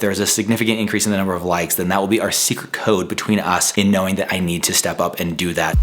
there's a significant increase in the number of likes, then that will be our secret code between us in knowing that I need to step up and do that.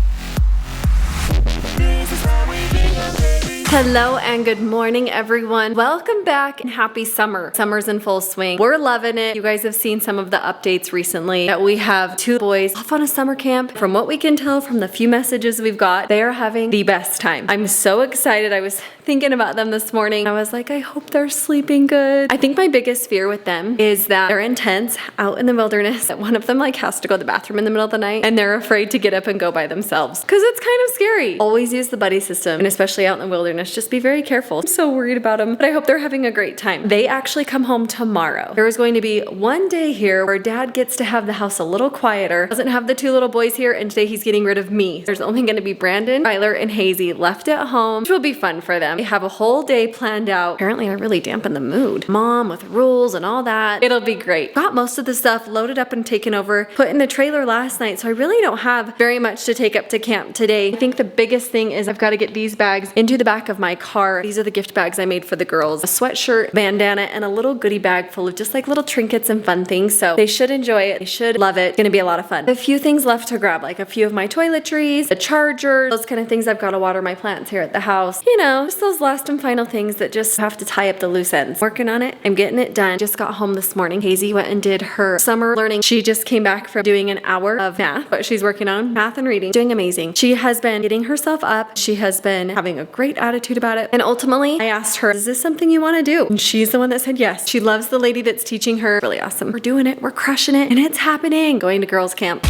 Hello and good morning, everyone. Welcome back and happy summer. Summer's in full swing. We're loving it. You guys have seen some of the updates recently that we have 2 boys off on a summer camp. From what we can tell from the few messages we've got, they are having the best time. I'm so excited. I was thinking about them this morning. I was like, I hope they're sleeping good. I think my biggest fear with them is that they're intense out in the wilderness, that one of them has to go to the bathroom in the middle of the night and they're afraid to get up and go by themselves because it's kind of scary. Always use the buddy system, and especially out in the wilderness, just be very careful. I'm so worried about them, but I hope they're having a great time. They actually come home tomorrow. There is going to be one day here where Dad gets to have the house a little quieter, doesn't have the 2 little boys here, and today he's getting rid of me. There's only going to be Brandon, Tyler, and Hazy left at home, which will be fun for them. They have a whole day planned out. Apparently I really dampened the mood. Mom with rules and all that. It'll be great. Got most of the stuff loaded up and taken over, put in the trailer last night, so I really don't have very much to take up to camp today. I think the biggest thing is I've got to get these bags into the back of my car. These are the gift bags I made for the girls. A sweatshirt, bandana, and a little goodie bag full of just little trinkets and fun things. So they should enjoy it. They should love it. It's gonna be a lot of fun. A few things left to grab, like a few of my toiletries, a charger, those kind of things. I've got to water my plants here at the house. You know, just those last and final things that just have to tie up the loose ends. Working on it. I'm getting it done. Just got home this morning. Hazy went and did her summer learning. She just came back from doing an hour of math, but she's working on math and reading. Doing amazing. She has been getting herself up. She has been having a great attitude about it. And ultimately, I asked her, is this something you want to do? And she's the one that said yes. She loves the lady that's teaching her. Really awesome. We're doing it. We're crushing it. And it's happening. Going to girls camp.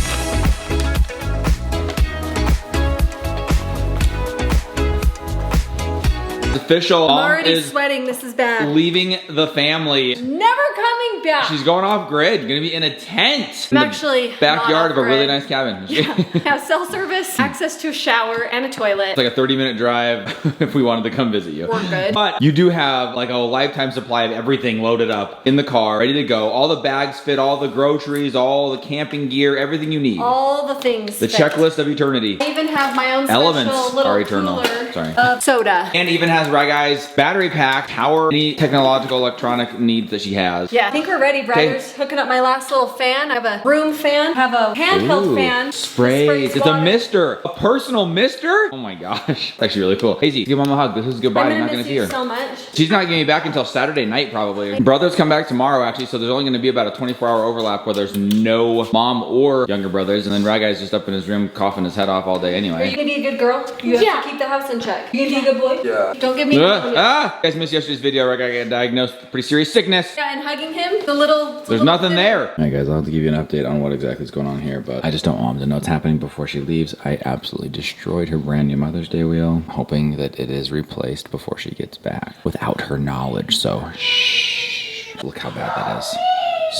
Official. I'm already sweating. This is bad. Leaving the family. Never coming back. She's going off grid. Gonna be in a tent. I'm actually backyard of a really nice cabin. Yeah. Have cell service, access to a shower and a toilet. It's like a 30-minute drive if we wanted to come visit you. We're good. But you do have a lifetime supply of everything loaded up in the car, ready to go. All the bags fit, all the groceries, all the camping gear, everything you need. All the things. The checklist of eternity. I even have my own Elements special little are eternal. cooler Sorry. of soda. And even has Rye Guy's battery pack, power, any technological electronic needs that she has. Yeah, I think we're ready, brothers. Hooking up my last little fan. I have a room fan, I have a handheld fan. Sprays. It's a mister. A personal mister? Oh my gosh. It's actually really cool. Hazy, give mom a hug. This is goodbye. I'm not gonna see her. So much. She's not getting back until Saturday night probably. Brothers come back tomorrow actually, so there's only gonna be about a 24-hour overlap where there's no mom or younger brothers, and then Rye Guy's just up in his room coughing his head off all day anyway. Are you gonna be a good girl? You have to keep the house in check. You gonna be a good boy? Yeah. Don't give me You guys missed yesterday's video. Rye Guy got diagnosed with pretty serious sickness. Yeah, and hugging him, the little... There's nothing there. Alright guys, I'll have to give you an update on what exactly is going on here, but I just don't want them to know what's happening before she leaves. I absolutely destroyed her brand new Mother's Day wheel, hoping that it is replaced before she gets back without her knowledge, so shh. Look how bad that is.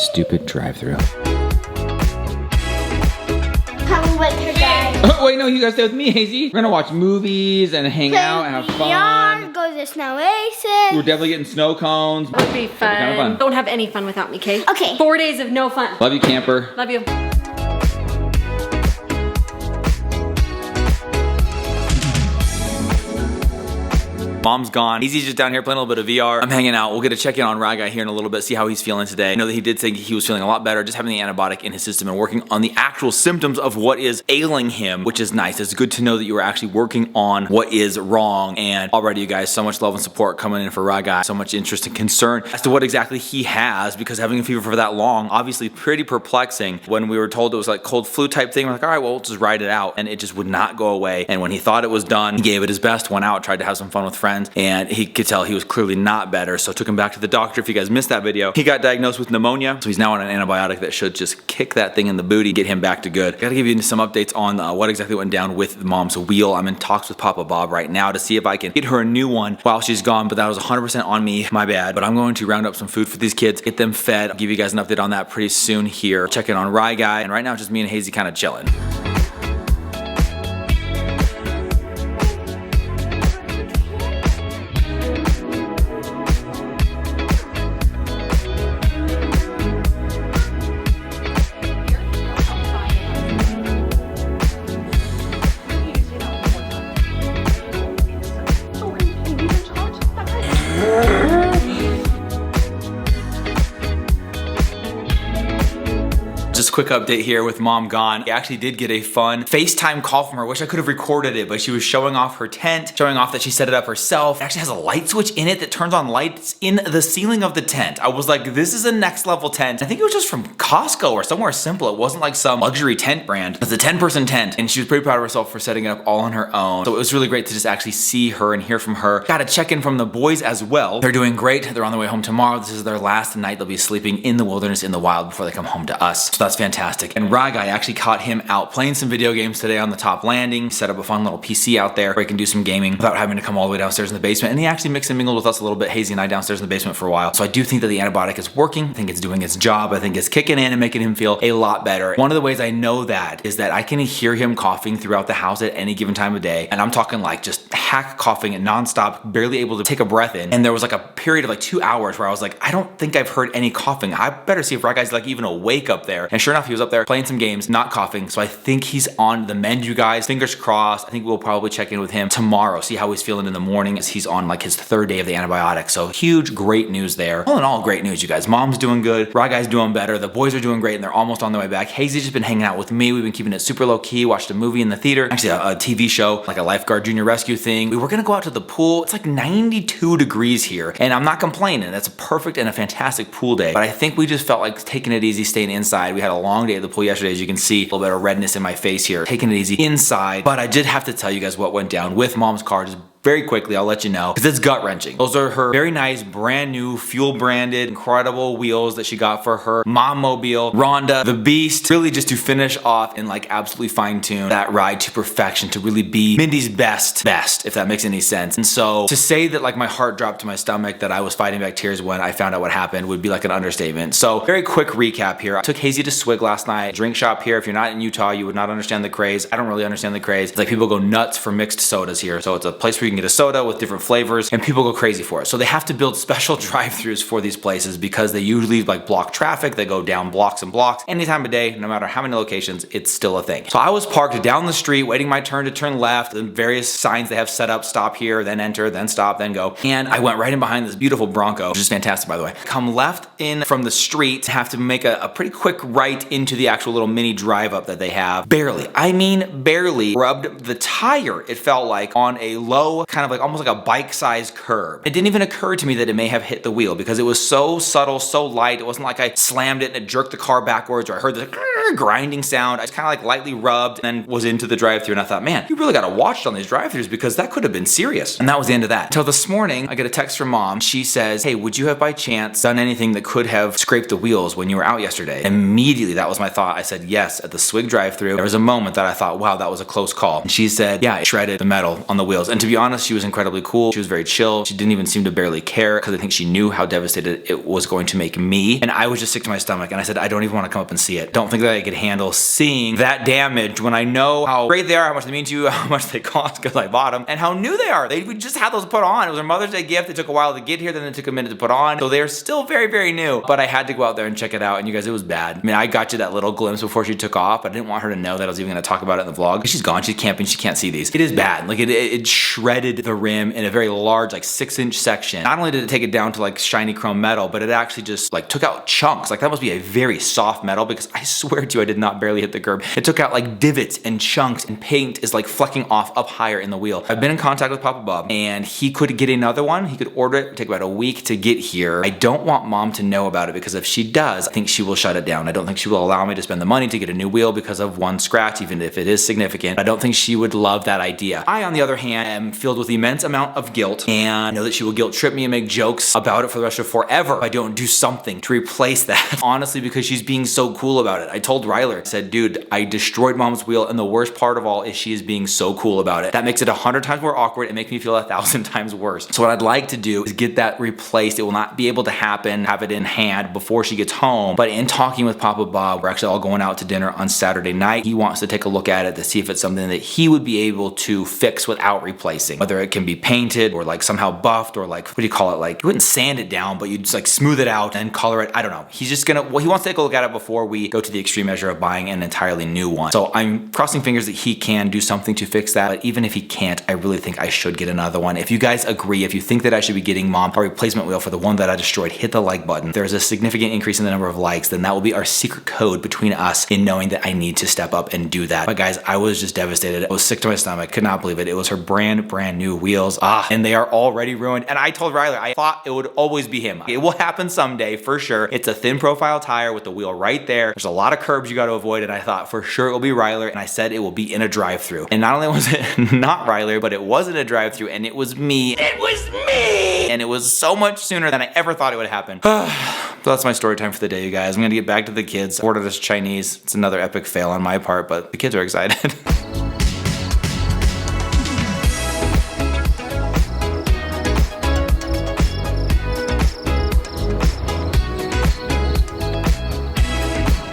Stupid drive-through. Come with her dad. Oh, wait, no, you guys stay with me, Hazy. We're gonna watch movies and hang out and have fun. Go to Snow Oasis. We're definitely getting snow cones. That would be fun. Kind of fun. Don't have any fun without me, Kay. Okay. 4 days of no fun. Love you, camper. Love you. Mom's gone. Easy's just down here playing a little bit of VR. I'm hanging out. We'll get a check in on Rye Guy here in a little bit, see how he's feeling today. I know that he did say he was feeling a lot better, just having the antibiotic in his system and working on the actual symptoms of what is ailing him, which is nice. It's good to know that you are actually working on what is wrong. And already, you guys, so much love and support coming in for Rye Guy. So much interest and concern as to what exactly he has, because having a fever for that long, obviously pretty perplexing. When we were told it was like cold flu type thing, we're like, all right, well, we'll just ride it out. And it just would not go away. And when he thought it was done, he gave it his best, went out, tried to have some fun with friends, and he could tell he was clearly not better, so took him back to the doctor. If you guys missed that video, he got diagnosed with pneumonia, so he's now on an antibiotic that should just kick that thing in the booty, get him back to good. Gotta give you some updates on what exactly went down with mom's wheel. I'm in talks with Papa Bob right now to see if I can get her a new one while she's gone, but that was 100% on me, my bad. But I'm going to round up some food for these kids, get them fed. I'll give you guys an update on that pretty soon here. Check in on Rye Guy, and right now it's just me and Hazy kind of chilling. Just a quick update here with mom gone. I actually did get a fun FaceTime call from her. Wish I could have recorded it, but she was showing off her tent, showing off that she set it up herself. It actually has a light switch in it that turns on lights in the ceiling of the tent. I was like, this is a next level tent. I think it was just from Costco or somewhere simple. It wasn't like some luxury tent brand. It's a 10-person tent, and she was pretty proud of herself for setting it up all on her own. So it was really great to just actually see her and hear from her. Got a check-in from the boys as well. They're doing great. They're on their way home tomorrow. This is their last night. They'll be sleeping in the wilderness in the wild before they come home to us. So that's fantastic. And Ragai actually caught him out playing some video games today on the top landing. Set up a fun little PC out there where he can do some gaming without having to come all the way downstairs in the basement. And he actually mixed and mingled with us a little bit, Hazy and I, downstairs in the basement for a while. So I do think that the antibiotic is working. I think it's doing its job. I think it's kicking in and making him feel a lot better. One of the ways I know that is that I can hear him coughing throughout the house at any given time of day. And I'm talking like just hack coughing and nonstop, barely able to take a breath in. And there was like a period of like 2 hours where I was like, I don't think I've heard any coughing. I better see if Ragai's like even awake up there. And sure enough, he was up there playing some games, not coughing. So I think he's on the mend, you guys. Fingers crossed. I think we'll probably check in with him tomorrow, see how he's feeling in the morning as he's on like his 3rd day of the antibiotic. So huge, great news there. All in all, great news, you guys. Mom's doing good. Ragai's doing better. The boys are doing great and they're almost on their way back. Hazy's just been hanging out with me. We've been keeping it super low key. Watched a movie in the theater. Actually, a TV show, like a lifeguard junior rescue thing. We were gonna go out to the pool. It's like 92 degrees here and I'm not complaining. That's a perfect and a fantastic pool day. But I think we just felt like taking it easy, staying inside. We had a long day at the pool yesterday, as you can see. A little bit of redness in my face here. Taking it easy inside. But I did have to tell you guys what went down with mom's car. Just very quickly, I'll let you know, because it's gut-wrenching. Those are her very nice, brand new, fuel-branded, incredible wheels that she got for her mom mobile, Rhonda, the beast, really just to finish off and like absolutely fine-tune that ride to perfection, to really be Mindy's best, if that makes any sense. And so to say that like my heart dropped to my stomach, that I was fighting back tears when I found out what happened would be like an understatement. So very quick recap here. I took Hazy to Swig last night, drink shop here. If you're not in Utah, you would not understand the craze. I don't really understand the craze. It's like people go nuts for mixed sodas here. So it's a place where you can get a soda with different flavors and people go crazy for it. So they have to build special drive-thrus for these places because they usually like block traffic. They go down blocks and blocks. Any time of day, no matter how many locations, it's still a thing. So I was parked down the street waiting my turn to turn left. The various signs they have set up, stop here, then enter, then stop, then go. And I went right in behind this beautiful Bronco, which is fantastic by the way. Come left in from the street, have to make a pretty quick right into the actual little mini drive up that they have. Barely, I mean barely rubbed the tire, it felt like, on a low, kind of like almost like a bike-sized curb. It didn't even occur to me that it may have hit the wheel because it was so subtle, so light. It wasn't like I slammed it and it jerked the car backwards or I heard the grinding sound. I just kind of like lightly rubbed and then was into the drive-thru and I thought, man, you really got to watch it on these drive-thrus because that could have been serious. And that was the end of that. Until this morning, I get a text from mom. She says, hey, would you have by chance done anything that could have scraped the wheels when you were out yesterday? Immediately, that was my thought. I said yes at the Swig drive-thru. There was a moment that I thought, wow, that was a close call. And she said, yeah, it shredded the metal on the wheels. And to be honest, she was incredibly cool. She was very chill. She didn't even seem to barely care because I think she knew how devastated it was going to make me. And I was just sick to my stomach. And I said, I don't even want to come up and see it. Don't think that I could handle seeing that damage when I know how great they are, how much they mean to you, how much they cost because I bought them, and how new they are. We just had those put on. It was a Mother's Day gift. It took a while to get here, then it took a minute to put on. So they're still very, very new. But I had to go out there and check it out. And you guys, it was bad. I mean, I got you that little glimpse before she took off, but I didn't want her to know that I was even going to talk about it in the vlog. She's gone. She's camping. She can't see these. It is bad. Like it shredded the rim in a very large, like 6-inch section. Not only did it take it down to like shiny chrome metal, but it actually just like took out chunks. Like that must be a very soft metal because I swear to you, I did not barely hit the curb. It took out like divots and chunks and paint is like flecking off up higher in the wheel. I've been in contact with Papa Bob and he could get another one. He could order it. It would take about a week to get here. I don't want mom to know about it because if she does, I think she will shut it down. I don't think she will allow me to spend the money to get a new wheel because of one scratch, even if it is significant. I don't think she would love that idea. I, on the other hand, am filled with immense amount of guilt and I know that she will guilt trip me and make jokes about it for the rest of forever if I don't do something to replace that. Honestly, because she's being so cool about it. I told Ryler, I said, dude, I destroyed mom's wheel and the worst part of all is she is being so cool about it. That makes it 100 times more awkward and makes me feel 1,000 times worse. So what I'd like to do is get that replaced. It will not be able to happen, have it in hand before she gets home. But in talking with Papa Bob, we're actually all going out to dinner on Saturday night. He wants to take a look at it to see if it's something that he would be able to fix without replacing. Whether it can be painted or like somehow buffed or like, what do you call it? Like you wouldn't sand it down, but you'd just like smooth it out and color it. I don't know. He's just gonna, well, he wants to take a look at it before we go to the extreme extreme measure of buying an entirely new one. So I'm crossing fingers that he can do something to fix that, but even if he can't, I really think I should get another one. If you guys agree, if you think that I should be getting Mom a replacement wheel for the one that I destroyed, hit the like button. If there's a significant increase in the number of likes, then that will be our secret code between us in knowing that I need to step up and do that. But guys, I was just devastated. I was sick to my stomach. Could not believe it. It was her brand new wheels. And they are already ruined. And I told Ryler, I thought it would always be him. It will happen someday for sure. It's a thin profile tire with the wheel right there. There's a lot of curbs you got to avoid. And I thought for sure it will be Ryler. And I said it will be in a drive-through. And not only was it not Ryler, but it was in a drive-through and it was me. It was me! And it was so much sooner than I ever thought it would happen. So that's my story time for the day, you guys. I'm gonna get back to the kids. Ordered us Chinese. It's another epic fail on my part, but the kids are excited.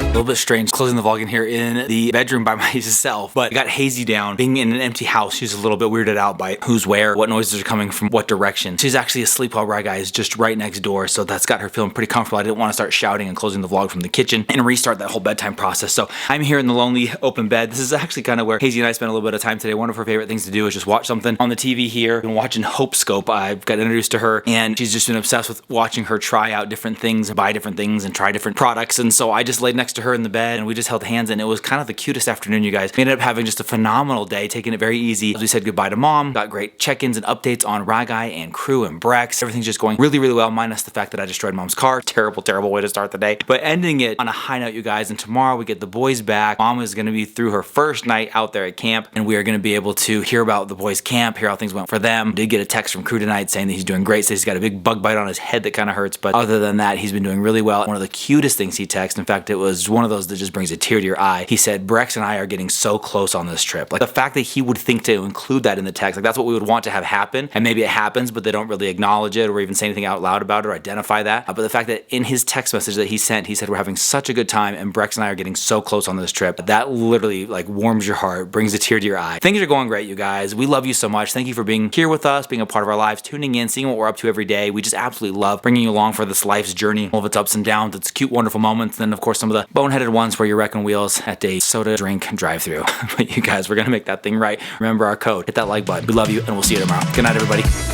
A little bit strange closing the vlog in here in the bedroom by myself, but I got Hazy down. Being in an empty house, she's a little bit weirded out by who's where, what noises are coming from what direction. She's actually asleep while Rye is just right next door, so that's got her feeling pretty comfortable. I didn't want to start shouting and closing the vlog from the kitchen and restart that whole bedtime process. So I'm here in the lonely open bed. This is actually kind of where Hazy and I spent a little bit of time today. One of her favorite things to do is just watch something on the TV here. I've been watching Hope Scope. I've got introduced to her and she's just been obsessed with watching her try out different things and buy different things and try different products. And so I just laid next to her in the bed and we just held hands and it was kind of the cutest afternoon, you guys. We ended up having just a phenomenal day, taking it very easy. As we said goodbye to Mom, got great check-ins and updates on Ragai and crew and Brex. Everything's just going really, really well, minus the fact that I destroyed Mom's car. Terrible, terrible way to start the day. But ending it on a high note, you guys, and tomorrow we get the boys back. Mom is gonna be through her first night out there at camp and we are gonna be able to hear about the boys' camp, hear how things went for them. Did get a text from crew tonight saying that he's doing great, says he's got a big bug bite on his head that kind of hurts, but other than that, he's been doing really well. One of the cutest things he texted, in fact, it was one of those that just brings a tear to your eye. He said, Brex and I are getting so close on this trip. Like the fact that he would think to include that in the text, like that's what we would want to have happen. And maybe it happens, but they don't really acknowledge it or even say anything out loud about it or identify that. But the fact that in his text message that he sent, he said, we're having such a good time and Brex and I are getting so close on this trip. That literally like warms your heart, brings a tear to your eye. Things are going great, you guys. We love you so much. Thank you for being here with us, being a part of our lives, tuning in, seeing what we're up to every day. We just absolutely love bringing you along for this life's journey, all of its ups and downs, its cute, wonderful moments. Then of course, some of the boneheaded ones where you're wrecking wheels at a soda drink drive-through. But you guys, we're gonna make that thing right. Remember our code. Hit that like button. We love you and we'll see you tomorrow. Good night, everybody.